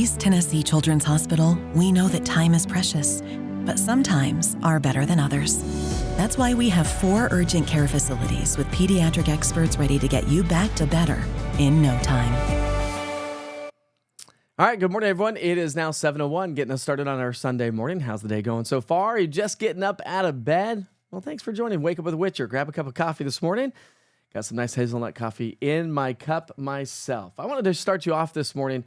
East Tennessee Children's Hospital, we know that time is precious, but some times are better than others. That's why we have 4 urgent care facilities with pediatric experts ready to get you back to better in no time. All right, good morning, everyone. It is now 7:01, getting us started on our Sunday morning. How's the day going so far? Are you just getting up out of bed? Well, thanks for joining Wake Up with Witcher. Grab a cup of coffee this morning. Got some nice hazelnut coffee in my cup myself. I wanted to start you off this morning,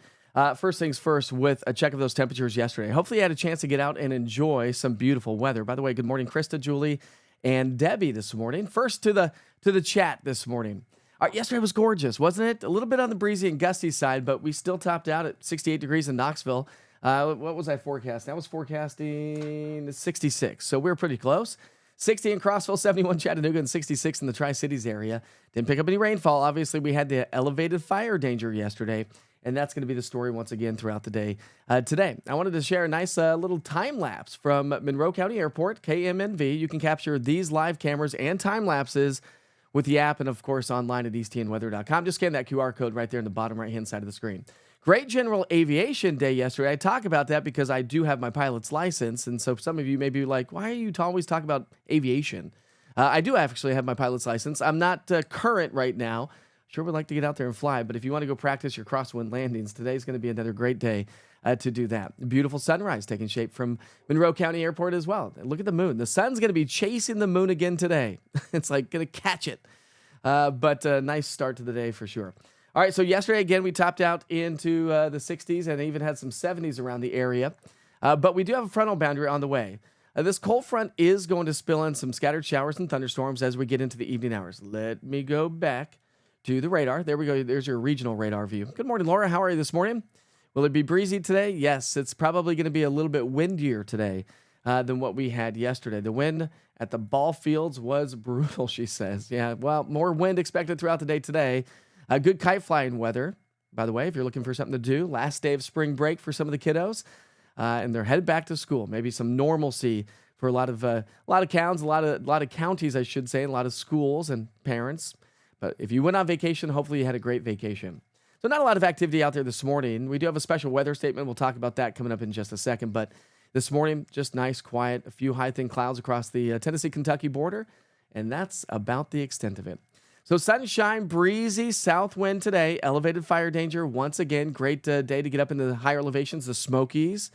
first things first, with a check of those temperatures yesterday. Hopefully you had a chance to get out and enjoy some beautiful weather. By the way, good morning, Krista, Julie, and Debbie this morning. First to the chat this morning. Yesterday was gorgeous, wasn't it? A little bit on the breezy and gusty side, but we still topped out at 68 degrees in Knoxville. What was I forecasting? I was forecasting 66, so we were pretty close. 60 in Crossville, 71 Chattanooga, and 66 in the Tri-Cities area. Didn't pick up any rainfall. Obviously, we had the elevated fire danger yesterday, and that's going to be the story once again throughout the day today. I wanted to share a nice little time lapse from Monroe County Airport, KMNV. You can capture these live cameras and time lapses with the app and, of course, online at easttnweather.com. Just scan that QR code right there in the bottom right-hand side of the screen. Great General Aviation Day yesterday. I talk about that because I do have my pilot's license, and so some of you may be like, why are you always talking about aviation? I do actually have my pilot's license. I'm not current right now. Sure would like to get out there and fly, but if you want to go practice your crosswind landings, today's going to be another great day to do that. Beautiful sunrise taking shape from Monroe County Airport as well. Look at the moon. The sun's going to be chasing the moon again today. It's like going to catch it. But a nice start to the day for sure. All right, so yesterday, again, we topped out into the 60s and even had some 70s around the area. But we do have a frontal boundary on the way. This cold front is going to spill in some scattered showers and thunderstorms as we get into the evening hours. Let me go back to the radar. There we go. There's your regional radar view. Good morning, Laura. How are you this morning? Will it be breezy today? Yes, it's probably going to be a little bit windier today than what we had yesterday. The wind at the ball fields was brutal, she says. Yeah, well, more wind expected throughout the day today. Good kite flying weather, by the way, if you're looking for something to do. Last day of spring break for some of the kiddos, and they're headed back to school. Maybe some normalcy for a lot of towns, a lot of counties, I should say, and a lot of schools and parents. But if you went on vacation, hopefully you had a great vacation. So not a lot of activity out there this morning. We do have a special weather statement. We'll talk about that coming up in just a second. But this morning, just nice, quiet, a few high, thin clouds across the Tennessee-Kentucky border. And that's about the extent of it. So sunshine, breezy, south wind today. Elevated fire danger. Once again, great day to get up into the higher elevations, the Smokies.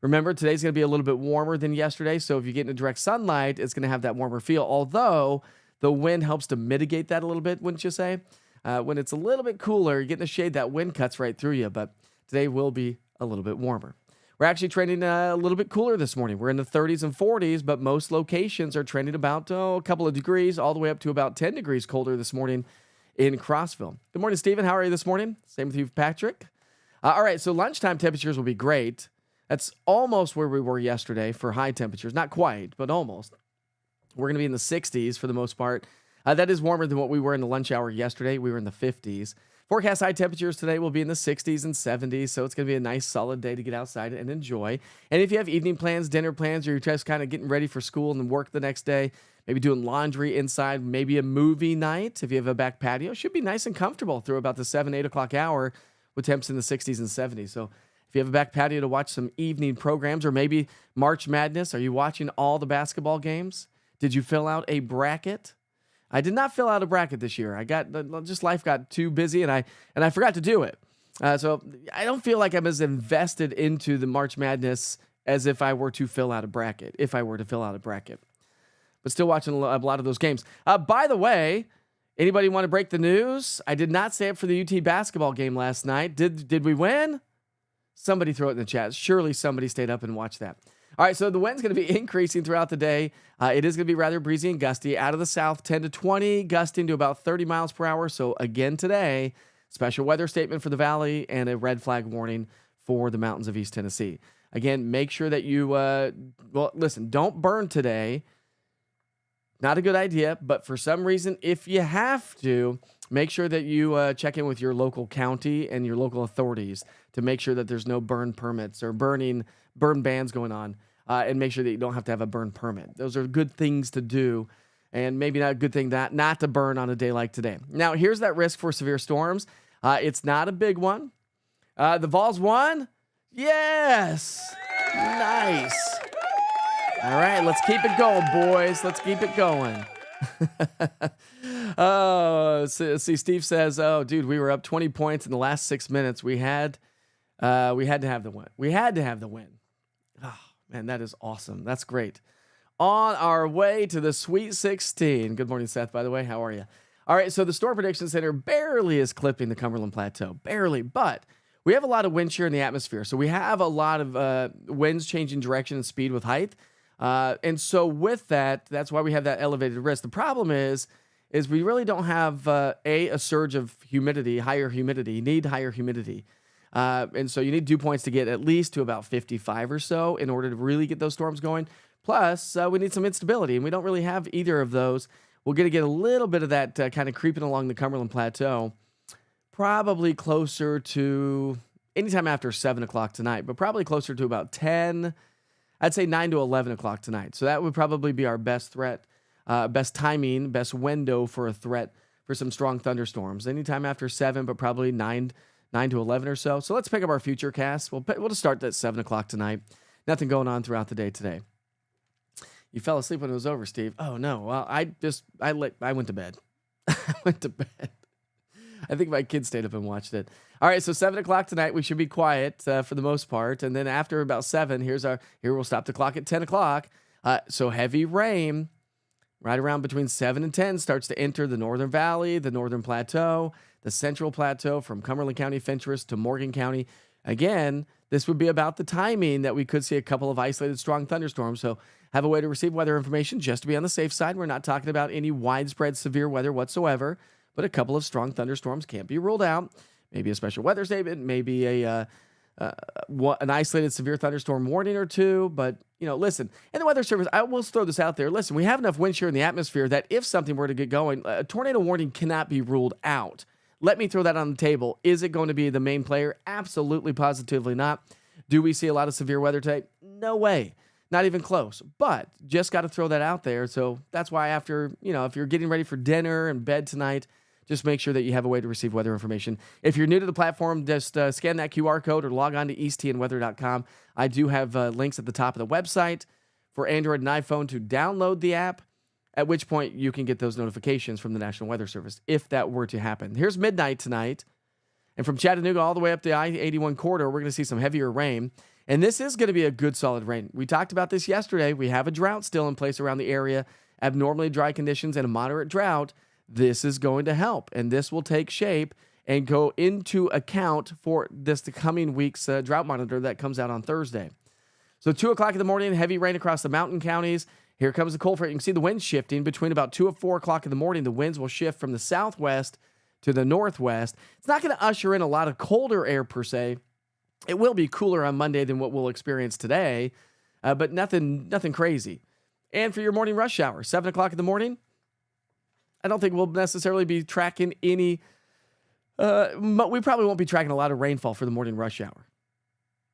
Remember, today's going to be a little bit warmer than yesterday. So if you get into direct sunlight, it's going to have that warmer feel. Although the wind helps to mitigate that a little bit, wouldn't you say? When it's a little bit cooler, you get in the shade, that wind cuts right through you. But today will be a little bit warmer. We're actually trending a little bit cooler this morning. We're in the 30s and 40s, but most locations are trending about a couple of degrees, all the way up to about 10 degrees colder this morning in Crossville. Good morning, Stephen. How are you this morning? Same with you, Patrick. All right, so lunchtime temperatures will be great. That's almost where we were yesterday for high temperatures. Not quite, but almost. We're going to be in the 60s for the most part. That is warmer than what we were in the lunch hour yesterday. We were in the 50s. Forecast high temperatures today will be in the 60s and 70s, so it's going to be a nice, solid day to get outside and enjoy. And if you have evening plans, dinner plans, or you're just kind of getting ready for school and work the next day, maybe doing laundry inside, maybe a movie night, if you have a back patio, should be nice and comfortable through about the 7, 8 o'clock hour with temps in the 60s and 70s. So if you have a back patio to watch some evening programs or maybe March Madness, are you watching all the basketball games? Did you fill out a bracket? I did not fill out a bracket this year. Life got too busy and I forgot to do it. So I don't feel like I'm as invested into the March Madness as if I were to fill out a bracket, But still watching a lot of those games. By the way, anybody want to break the news? I did not stay up for the UT basketball game last night. Did we win? Somebody throw it in the chat. Surely somebody stayed up and watched that. All right, so the wind's going to be increasing throughout the day. It is going to be rather breezy and gusty. Out of the south, 10 to 20, gusting to about 30 miles per hour. So again today, special weather statement for the valley and a red flag warning for the mountains of East Tennessee. Again, make sure that you, listen, don't burn today. Not a good idea, but for some reason, if you have to, make sure that you check in with your local county and your local authorities to make sure that there's no burn permits or burn bans going on, and make sure that you don't have to have a burn permit. Those are good things to do, and maybe not a good thing not to burn on a day like today. Now, here's that risk for severe storms. It's not a big one. The Vols won. Yes. Nice. All right, let's keep it going, boys. Let's keep it going. Oh, see, Steve says, "Oh, dude, we were up 20 points in the last 6 minutes. We had to have the win. We had to have the win. Oh, man, that is awesome. That's great. On our way to the Sweet 16. Good morning, Seth, by the way. How are you? All right, so the Storm Prediction Center barely is clipping the Cumberland Plateau. Barely, but we have a lot of wind shear in the atmosphere. So we have a lot of winds changing direction and speed with height. And so with that, that's why we have that elevated risk. The problem is we really don't have a surge of humidity, higher humidity. You need higher humidity. And so you need dew points to get at least to about 55 or so in order to really get those storms going. Plus, we need some instability, and we don't really have either of those. We're going to get a little bit of that kind of creeping along the Cumberland Plateau, probably closer to anytime after 7 o'clock tonight, but probably closer to about 10, I'd say 9 to 11 o'clock tonight. So that would probably be our best threat, best timing, best window for a threat for some strong thunderstorms. Anytime after 7, but probably 9 to 11 or so. So let's pick up our future cast. We'll just start at 7 o'clock tonight. Nothing going on throughout the day today. You fell asleep when it was over, Steve. Oh, no. Well, I went to bed. I went to bed. I think my kids stayed up and watched it. All right, so 7 o'clock tonight, we should be quiet for the most part. And then after about 7, here we'll stop the clock at 10 o'clock. So heavy rain right around between 7 and 10 starts to enter the Northern Valley, the Northern Plateau, the Central Plateau from Cumberland County, Fentress to Morgan County. Again, this would be about the timing that we could see a couple of isolated strong thunderstorms. So have a way to receive weather information just to be on the safe side. We're not talking about any widespread severe weather whatsoever, but a couple of strong thunderstorms can't be ruled out. Maybe a special weather statement, maybe an isolated severe thunderstorm warning or two. But, listen, and the Weather Service, I will throw this out there. Listen, we have enough wind shear in the atmosphere that if something were to get going, a tornado warning cannot be ruled out. Let me throw that on the table. Is it going to be the main player? Absolutely, positively not. Do we see a lot of severe weather today? No way. Not even close. But just got to throw that out there. So that's why after, if you're getting ready for dinner and bed tonight, just make sure that you have a way to receive weather information. If you're new to the platform, just scan that QR code or log on to easttandweather.com. I do have links at the top of the website for Android and iPhone to download the app, at which point you can get those notifications from the National Weather Service if that were to happen. Here's midnight tonight. And from Chattanooga all the way up the I-81 corridor, we're going to see some heavier rain. And this is going to be a good solid rain. We talked about this yesterday. We have a drought still in place around the area, abnormally dry conditions and a moderate drought. This is going to help, and this will take shape and go into account for the coming week's drought monitor that comes out on Thursday. So 2 o'clock in the morning, heavy rain across the mountain counties. Here comes the cold front. You can see the wind shifting between about 2 and 4 o'clock in the morning. The winds will shift from the southwest to the northwest. It's not going to usher in a lot of colder air per se. It will be cooler on Monday than what we'll experience today, but nothing crazy. And for your morning rush hour, 7 o'clock in the morning, I don't think we'll necessarily be tracking any, we probably won't be tracking a lot of rainfall for the morning rush hour,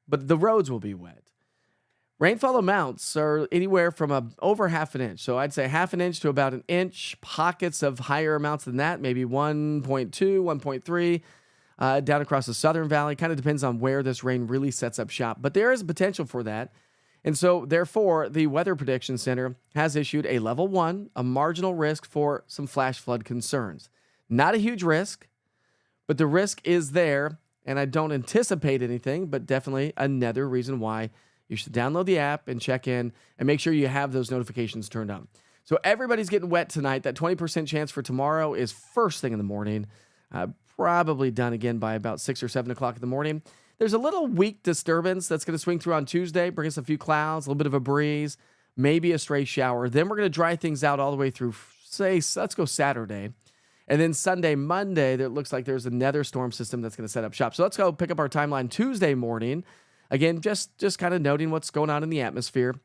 but the roads will be wet. Rainfall amounts are anywhere from over half an inch. So I'd say half an inch to about an inch. Pockets of higher amounts than that, maybe 1.2, 1.3, down across the Southern Valley. Kind of depends on where this rain really sets up shop. But there is a potential for that. And so, therefore, the Weather Prediction Center has issued a level 1, a marginal risk for some flash flood concerns. Not a huge risk, but the risk is there. And I don't anticipate anything, but definitely another reason why you should download the app and check in and make sure you have those notifications turned on. So everybody's getting wet tonight. That 20% chance for tomorrow is first thing in the morning. Probably done again by about 6 or 7 o'clock in the morning. There's a little weak disturbance that's going to swing through on Tuesday, bring us a few clouds, a little bit of a breeze, maybe a stray shower. Then we're going to dry things out all the way through, let's go Saturday. And then Sunday, Monday, it looks like there's another storm system that's going to set up shop. So let's go pick up our timeline Tuesday morning. Again, just kind of noting what's going on in the atmosphere.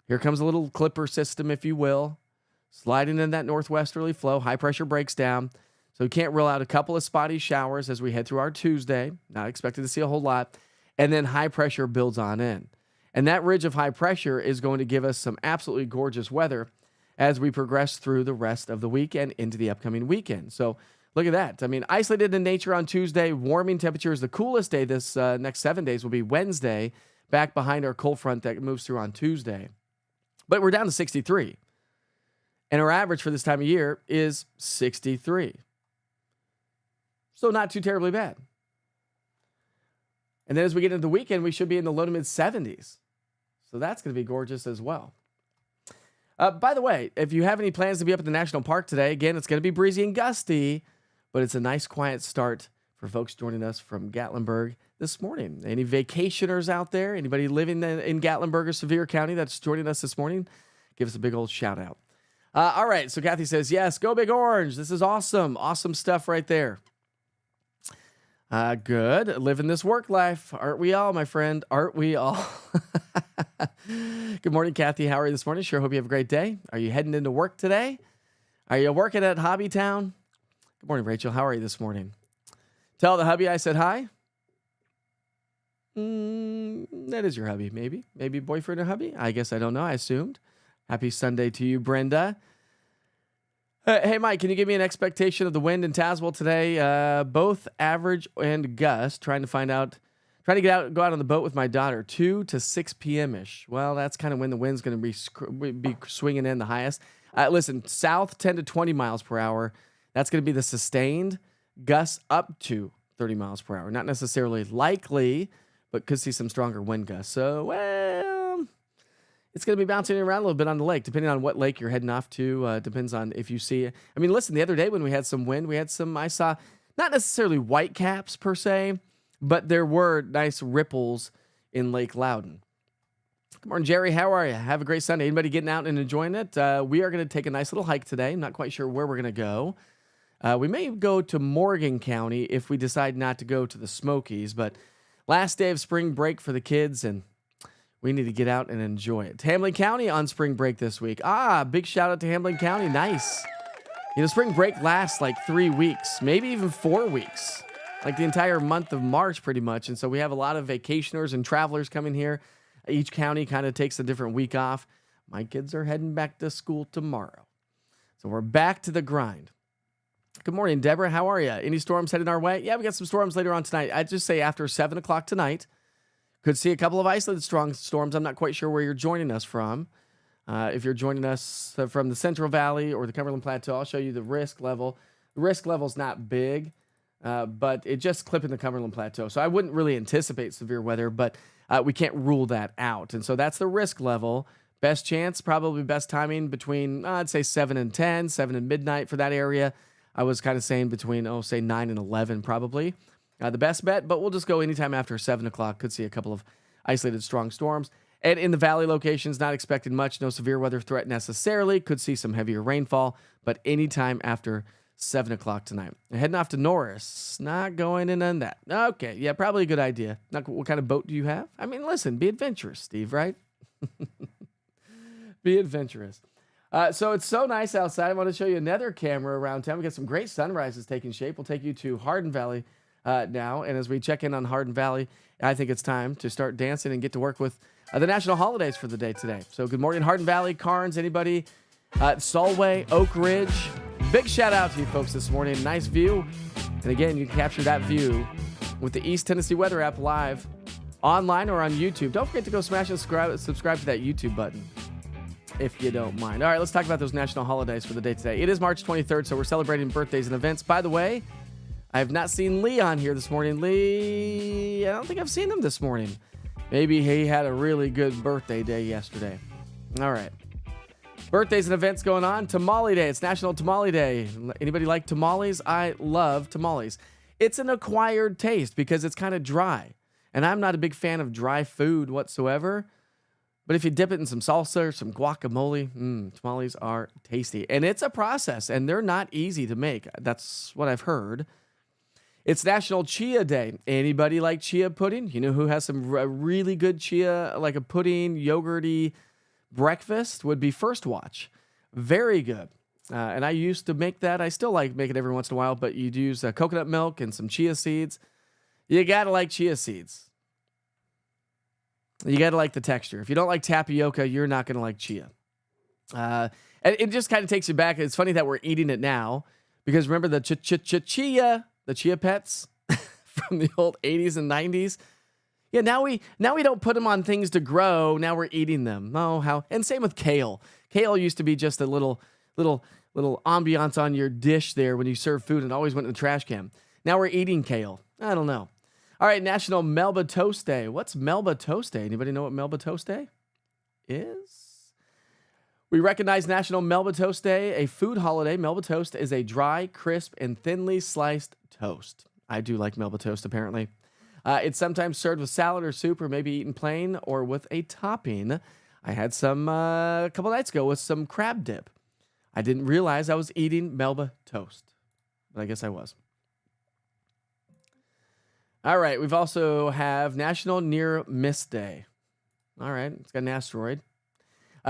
Here comes a little clipper system, if you will, sliding in that northwesterly flow. High pressure breaks down. So we can't rule out a couple of spotty showers as we head through our Tuesday. Not expected to see a whole lot. And then high pressure builds on in. And that ridge of high pressure is going to give us some absolutely gorgeous weather as we progress through the rest of the weekend into the upcoming weekend. So Look at that. I mean, isolated in nature on Tuesday, warming temperatures. The coolest day this next 7 days will be Wednesday, back behind our cold front that moves through on Tuesday. But we're down to 63. And our average for this time of year is 63. So not too terribly bad. And then as we get into the weekend, we should be in the low to mid 70s. So that's going to be gorgeous as well. By the way, if you have any plans to be up at the National Park today, again, it's going to be breezy and gusty, but it's a nice quiet start for folks joining us from Gatlinburg this morning. Any vacationers out there? Anybody living in Gatlinburg or Sevier County that's joining us this morning? Give us a big old shout out. All right, so Kathy says, yes, go Big Orange. This is awesome. Awesome stuff right there. Good. Living this work life. Aren't we all, my friend? Aren't we all? Good morning, Kathy. How are you this morning? Sure hope you have a great day. Are you heading into work today? Are you working at Hobby Town? Good morning, Rachel. How are you this morning? Tell the hubby I said hi. That is your hubby, maybe. Maybe boyfriend or hubby. I guess I don't know. I assumed. Happy Sunday to you, Brenda. Hey, Mike, can you give me an expectation of the wind in Tazewell today? Both average and gust. Trying to go out on the boat with my daughter, 2 to 6 p.m.-ish. Well, that's kind of when the wind's going to be swinging in the highest. Listen, south 10 to 20 miles per hour. That's going to be the sustained. Gusts up to 30 miles per hour. Not necessarily likely, but could see some stronger wind gusts. So, well, it's going to be bouncing around a little bit on the lake, depending on what lake you're heading off to. Depends on if you see. I mean, listen, the other day when we had some wind, I saw not necessarily white caps per se, but there were nice ripples in Lake Loudon. Good morning, Jerry. How are you? Have a great Sunday. Anybody getting out and enjoying it? We are going to take a nice little hike today. I'm not quite sure where we're going to go. We may go to Morgan County if we decide not to go to the Smokies, but last day of spring break for the kids, and we need to get out and enjoy it. Hamlin County on spring break this week. Big shout out to Hamlin County. Nice. Spring break lasts like 3 weeks, maybe even 4 weeks, like the entire month of March pretty much. And so we have a lot of vacationers and travelers coming here. Each county kind of takes a different week off. My kids are heading back to school tomorrow. So we're back to the grind. Good morning, Deborah. How are you? Any storms heading our way? Yeah, we got some storms later on tonight. I'd just say after 7 o'clock tonight. Could see a couple of isolated strong storms. I'm not quite sure where you're joining us from. If you're joining us from the Central Valley or the Cumberland Plateau, I'll show you the risk level. The risk level's not big, but it just clipped in the Cumberland Plateau. So I wouldn't really anticipate severe weather, but we can't rule that out. And so that's the risk level. Best chance, probably best timing between, I'd say 7 and 10, 7 and midnight for that area. I was kind of saying between, say 9 and 11 probably. The best bet, but we'll just go anytime after 7 o'clock. Could see a couple of isolated strong storms. And in the valley locations, not expected much. No severe weather threat necessarily. Could see some heavier rainfall, but anytime after 7 o'clock tonight. Heading off to Norris. Not going in on that. Okay, yeah, probably a good idea. What kind of boat do you have? I mean, listen, be adventurous, Steve, right? Be adventurous. So it's so nice outside. I want to show you another camera around town. We got some great sunrises taking shape. We'll take you to Hardin Valley now. And as we check in on Hardin Valley, I think it's time to start dancing and get to work with the national holidays for the day today. So good morning, Hardin Valley, Carnes, anybody? Solway, Oak Ridge. Big shout out to you folks this morning. Nice view. And again, you can capture that view with the East Tennessee Weather app live online or on YouTube. Don't forget to go smash and subscribe to that YouTube button if you don't mind. All right, let's talk about those national holidays for the day today. It is March 23rd, so we're celebrating birthdays and events. By the way, I have not seen Lee on here this morning. Lee, I don't think I've seen him this morning. Maybe he had a really good birthday day yesterday. All right. Birthdays and events going on. Tamale Day. It's National Tamale Day. Anybody like tamales? I love tamales. It's an acquired taste because it's kind of dry. And I'm not a big fan of dry food whatsoever. But if you dip it in some salsa or some guacamole, tamales are tasty. And it's a process, and they're not easy to make. That's what I've heard. It's National Chia Day. Anybody like chia pudding? You know who has some really good chia, like a pudding, yogurty breakfast? Would be First Watch. Very good. And I used to make that. I still like make it every once in a while, but you'd use coconut milk and some chia seeds. You got to like chia seeds. You got to like the texture. If you don't like tapioca, you're not going to like chia. And it just kind of takes you back. It's funny that we're eating it now Because remember the chia pets from the old 80s and 90s? Yeah, now we don't put them on things to grow. Now we're eating them. Oh, how. And same with kale. Kale used to be just a little ambiance on your dish there when you serve food and always went in the trash can. Now we're eating kale. I don't know. All right, National Melba Toast Day. What's Melba Toast Day? Anybody know what Melba Toast Day is? We recognize National Melba Toast Day, a food holiday. Melba Toast is a dry, crisp, and thinly sliced toast. I do like Melba Toast, apparently. It's sometimes served with salad or soup or maybe eaten plain or with a topping. I had some a couple nights ago with some crab dip. I didn't realize I was eating Melba Toast, but I guess I was. All right, we've also have National Near Miss Day. All right, it's got an asteroid.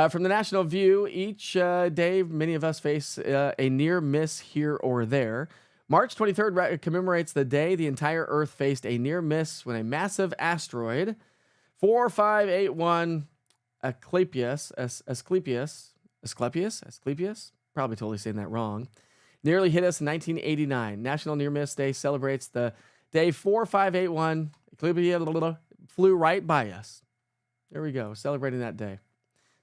From the National View, each day, many of us face a near miss here or there. March 23rd commemorates the day the entire Earth faced a near miss when a massive asteroid, 4581 Asclepius, probably totally saying that wrong, nearly hit us in 1989. National Near Miss Day celebrates the day 4581 Asclepius flew right by us. There we go, celebrating that day.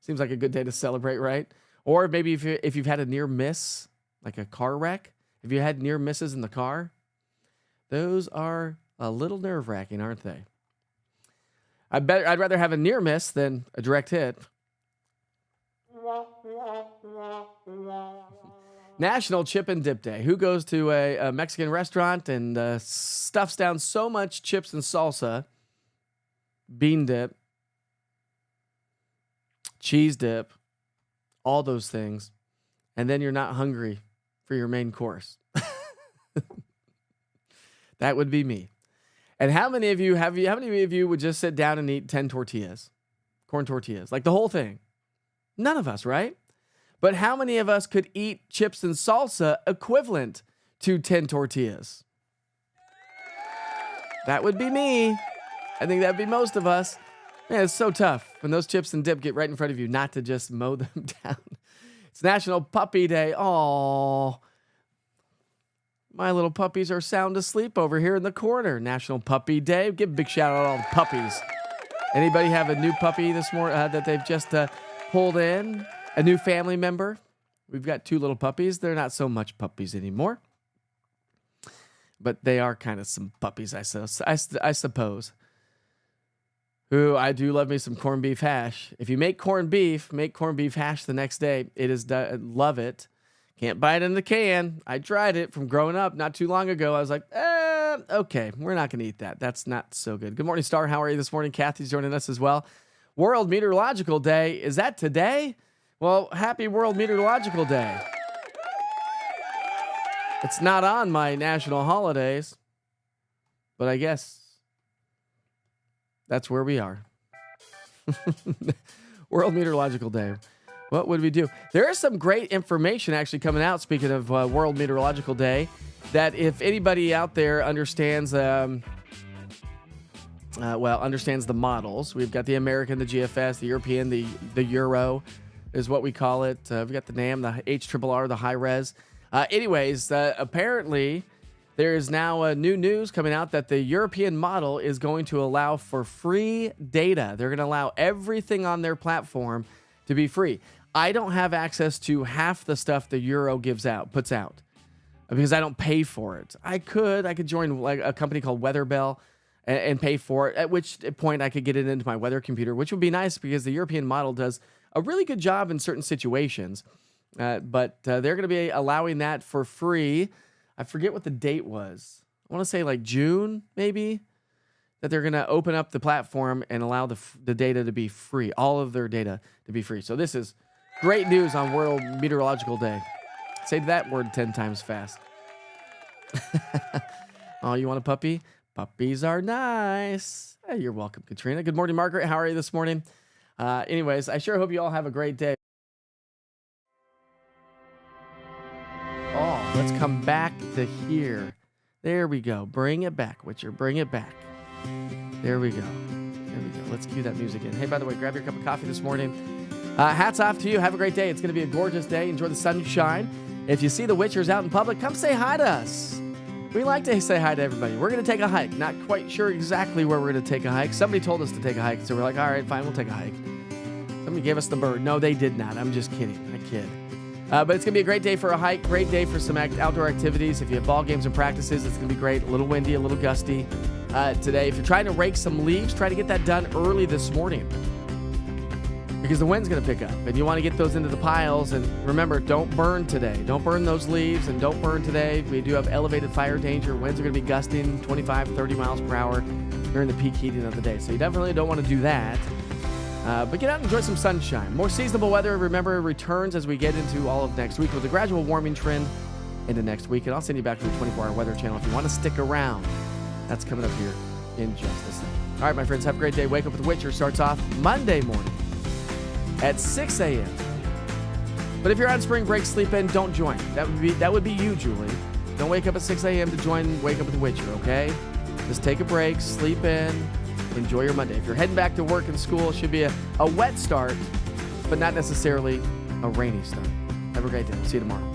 Seems like a good day to celebrate, right? Or maybe if you've had a near miss, like a car wreck, if you had near misses in the car, those are a little nerve-wracking, aren't they? I'd rather have a near miss than a direct hit. National Chip and Dip Day. Who goes to a Mexican restaurant and stuffs down so much chips and salsa, bean dip, cheese dip, all those things, and then you're not hungry for your main course? That would be me. And how many of you would just sit down and eat 10 tortillas, corn tortillas, like the whole thing? None of us, right? But how many of us could eat chips and salsa equivalent to 10 tortillas? That would be me. I think that'd be most of us. Man, it's so tough when those chips and dip get right in front of you not to just mow them down. It's National Puppy Day. Aww. My little puppies are sound asleep over here in the corner. National Puppy Day. Give a big shout out to all the puppies. Anybody have a new puppy this morning that they've just pulled in? A new family member? We've got 2 little puppies. They're not so much puppies anymore, but they are kind of some puppies, I suppose. Ooh, I do love me some corned beef hash. If you make corned beef hash the next day. It is love it. Can't buy it in the can. I tried it from growing up not too long ago. I was like, okay, we're not going to eat that. That's not so good. Good morning, Star. How are you this morning? Kathy's joining us as well. World Meteorological Day. Is that today? Well, happy World Meteorological Day. It's not on my national holidays, but I guess that's where we are. World Meteorological Day. What would we do? There is some great information actually coming out, speaking of World Meteorological Day, that if anybody out there understands understands the models. We've got the American, the GFS, the European, the Euro is what we call it. We've got the NAM, the HRRR, the high res. Apparently there is now new news coming out that the European model is going to allow for free data. They're going to allow everything on their platform to be free. I don't have access to half the stuff the Euro puts out because I don't pay for it. I could join like a company called Weatherbell and pay for it, at which point I could get it into my weather computer, which would be nice because the European model does a really good job in certain situations. But they're going to be allowing that for free. I forget what the date was. I want to say like June, maybe, that they're going to open up the platform and allow the data to be free, all of their data to be free. So this is great news on World Meteorological Day. Say that word 10 times fast. Oh, you want a puppy? Puppies are nice. Hey, you're welcome, Katrina. Good morning, Margaret. How are you this morning? Anyways, I sure hope you all have a great day. Oh, let's come back to here. There we go. Bring it back, Witcher. Bring it back. There we go. There we go. Let's cue that music in. Hey, by the way, grab your cup of coffee this morning. Hats off to you. Have a great day. It's going to be a gorgeous day. Enjoy the sunshine. If you see the Witchers out in public, come say hi to us. We like to say hi to everybody. We're going to take a hike. Not quite sure exactly where we're going to take a hike. Somebody told us to take a hike, so we're like, all right, fine, we'll take a hike. Somebody gave us the bird. No, they did not. I'm just kidding. I kid. But it's going to be a great day for a hike, great day for some outdoor activities. If you have ball games and practices, it's going to be great. A little windy, a little gusty today. If you're trying to rake some leaves, try to get that done early this morning because the wind's going to pick up, and you want to get those into the piles. And remember, don't burn today. Don't burn those leaves, and don't burn today. We do have elevated fire danger. Winds are going to be gusting 25, 30 miles per hour during the peak heating of the day. So you definitely don't want to do that. But get out and enjoy some sunshine. More seasonable weather, remember, returns as we get into all of next week with a gradual warming trend into next week. And I'll send you back to the 24-hour weather channel if you want to stick around. That's coming up here in just a second. All right, my friends, have a great day. Wake Up with the Witcher starts off Monday morning at 6 a.m. But if you're on spring break, sleep in, don't join. That would be you, Julie. Don't wake up at 6 a.m. to join Wake Up with the Witcher, okay? Just take a break, sleep in, enjoy your Monday. If you're heading back to work and school, it should be a wet start, but not necessarily a rainy start. Have a great day. See you tomorrow.